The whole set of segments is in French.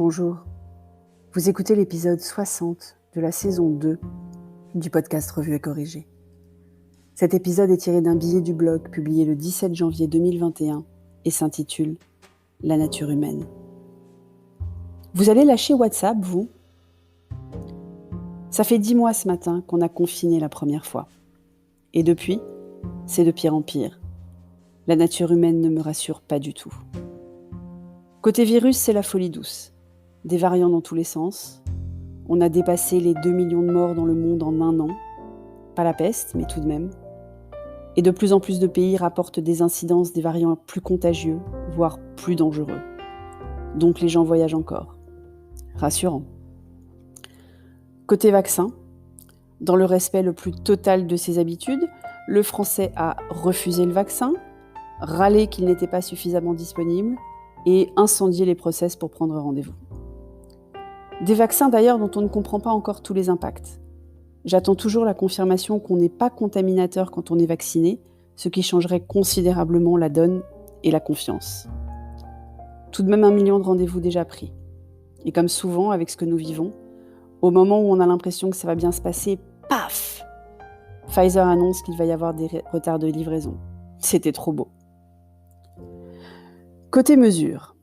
Bonjour, vous écoutez l'épisode 60 de la saison 2 du podcast Revue et Corrigé. Cet épisode est tiré d'un billet du blog publié le 17 janvier 2021 et s'intitule « La nature humaine ». Vous allez lâcher WhatsApp, vous ? Ça fait 10 mois ce matin qu'on a confiné la première fois. Et depuis, c'est de pire en pire. La nature humaine ne me rassure pas du tout. Côté virus, c'est la folie douce. Des variants dans tous les sens. On a dépassé les 2 millions de morts dans le monde en un an. Pas la peste, mais tout de même. Et de plus en plus de pays rapportent des incidences des variants plus contagieux, voire plus dangereux. Donc les gens voyagent encore. Rassurant. Côté vaccin, dans le respect le plus total de ses habitudes, le Français a refusé le vaccin, râlé qu'il n'était pas suffisamment disponible et incendié les process pour prendre rendez-vous. Des vaccins d'ailleurs dont on ne comprend pas encore tous les impacts. J'attends toujours la confirmation qu'on n'est pas contaminateur quand on est vacciné, ce qui changerait considérablement la donne et la confiance. Tout de même 1 million de rendez-vous déjà pris. Et comme souvent avec ce que nous vivons, au moment où on a l'impression que ça va bien se passer, paf ! Pfizer annonce qu'il va y avoir des retards de livraison. C'était trop beau. Côté mesures.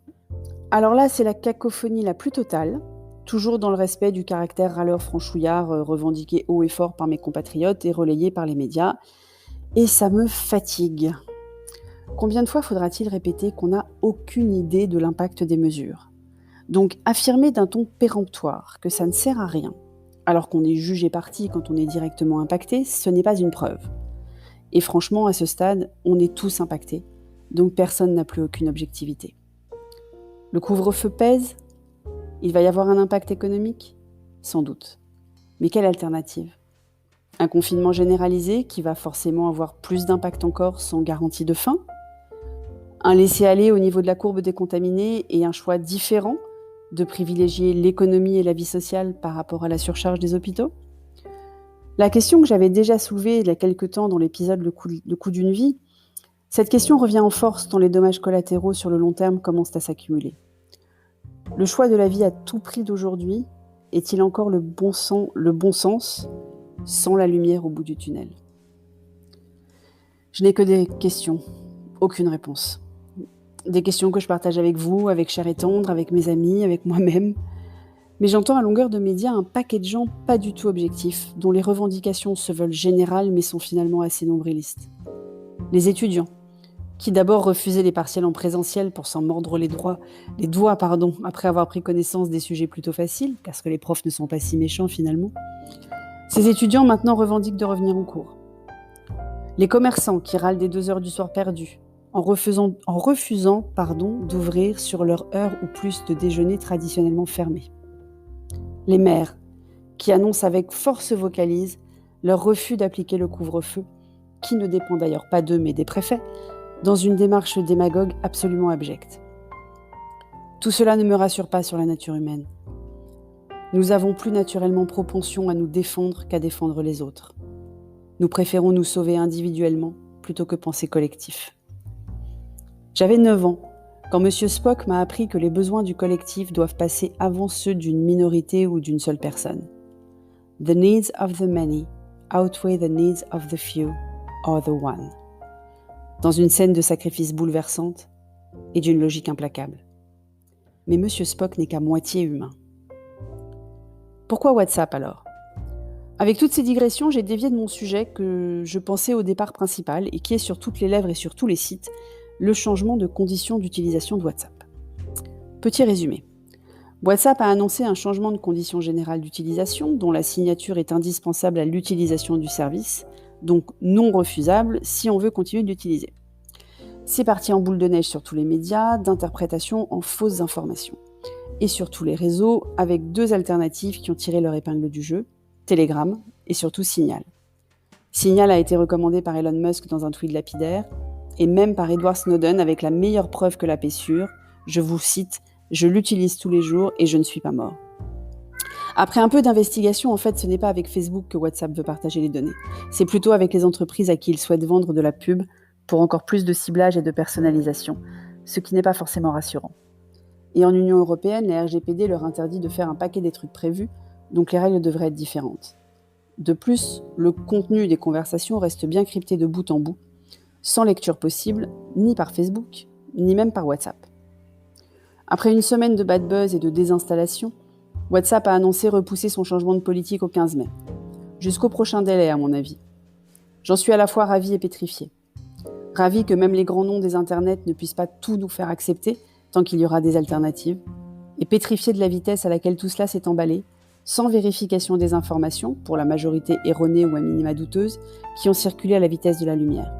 Alors là, c'est la cacophonie la plus totale, toujours dans le respect du caractère râleur franchouillard revendiqué haut et fort par mes compatriotes et relayé par les médias. Et ça me fatigue. Combien de fois faudra-t-il répéter qu'on n'a aucune idée de l'impact des mesures ? Donc affirmer d'un ton péremptoire que ça ne sert à rien, alors qu'on est jugé parti quand on est directement impacté, ce n'est pas une preuve. Et franchement, à ce stade, on est tous impactés, donc personne n'a plus aucune objectivité. Le couvre-feu pèse ? Il va y avoir un impact économique ? Sans doute. Mais quelle alternative ? Un confinement généralisé qui va forcément avoir plus d'impact encore sans garantie de fin ? Un laisser-aller au niveau de la courbe des contaminés et un choix différent de privilégier l'économie et la vie sociale par rapport à la surcharge des hôpitaux ? La question que j'avais déjà soulevée il y a quelque temps dans l'épisode Le coût d'une vie, cette question revient en force tant les dommages collatéraux sur le long terme commencent à s'accumuler. Le choix de la vie à tout prix d'aujourd'hui est-il encore le bon sens sans la lumière au bout du tunnel ? Je n'ai que des questions, aucune réponse. Des questions que je partage avec vous, avec Cher et Tendre, avec mes amis, avec moi-même. Mais j'entends à longueur de médias un paquet de gens pas du tout objectifs, dont les revendications se veulent générales mais sont finalement assez nombrilistes. Les étudiants, qui d'abord refusaient les partiels en présentiel pour s'en mordre les doigts, après avoir pris connaissance des sujets plutôt faciles, parce que les profs ne sont pas si méchants finalement. Ces étudiants maintenant revendiquent de revenir en cours. Les commerçants qui râlent des 2 heures du soir perdues, en refusant d'ouvrir sur leur heure ou plus de déjeuner traditionnellement fermée. Les maires qui annoncent avec force vocalise leur refus d'appliquer le couvre-feu, qui ne dépend d'ailleurs pas d'eux mais des préfets, dans une démarche démagogue absolument abjecte. Tout cela ne me rassure pas sur la nature humaine. Nous avons plus naturellement propension à nous défendre qu'à défendre les autres. Nous préférons nous sauver individuellement plutôt que penser collectif. J'avais 9 ans quand M. Spock m'a appris que les besoins du collectif doivent passer avant ceux d'une minorité ou d'une seule personne. The needs of the many outweigh the needs of the few or the one. Dans une scène de sacrifice bouleversante et d'une logique implacable. Mais M. Spock n'est qu'à moitié humain. Pourquoi WhatsApp alors ? Avec toutes ces digressions, j'ai dévié de mon sujet que je pensais au départ principal et qui est sur toutes les lèvres et sur tous les sites, le changement de conditions d'utilisation de WhatsApp. Petit résumé. WhatsApp a annoncé un changement de conditions générales d'utilisation dont la signature est indispensable à l'utilisation du service, donc non refusable si on veut continuer d'utiliser. C'est parti en boule de neige sur tous les médias, d'interprétation en fausses informations. Et sur tous les réseaux, avec 2 alternatives qui ont tiré leur épingle du jeu, Telegram et surtout Signal. Signal a été recommandé par Elon Musk dans un tweet lapidaire, et même par Edward Snowden avec la meilleure preuve que la paix sûre, je vous cite, « Je l'utilise tous les jours et je ne suis pas mort ». Après un peu d'investigation, en fait, ce n'est pas avec Facebook que WhatsApp veut partager les données. C'est plutôt avec les entreprises à qui il souhaite vendre de la pub pour encore plus de ciblage et de personnalisation, ce qui n'est pas forcément rassurant. Et en Union européenne, les RGPD leur interdit de faire un paquet des trucs prévus, donc les règles devraient être différentes. De plus, le contenu des conversations reste bien crypté de bout en bout, sans lecture possible, ni par Facebook, ni même par WhatsApp. Après une semaine de bad buzz et de désinstallation, WhatsApp a annoncé repousser son changement de politique au 15 mai. Jusqu'au prochain délai, à mon avis. J'en suis à la fois ravie et pétrifiée. Ravie que même les grands noms des internets ne puissent pas tout nous faire accepter tant qu'il y aura des alternatives, et pétrifiée de la vitesse à laquelle tout cela s'est emballé, sans vérification des informations, pour la majorité erronée ou à minima douteuse, qui ont circulé à la vitesse de la lumière.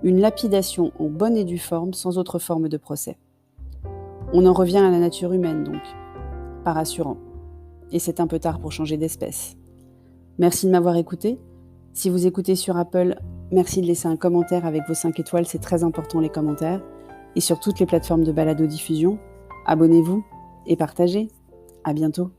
Une lapidation en bonne et due forme, sans autre forme de procès. On en revient à la nature humaine, donc. Pas rassurant. Et c'est un peu tard pour changer d'espèce. Merci de m'avoir écouté. Si vous écoutez sur Apple, merci de laisser un commentaire avec vos 5 étoiles, c'est très important les commentaires. Et sur toutes les plateformes de balado-diffusion, abonnez-vous et partagez. À bientôt.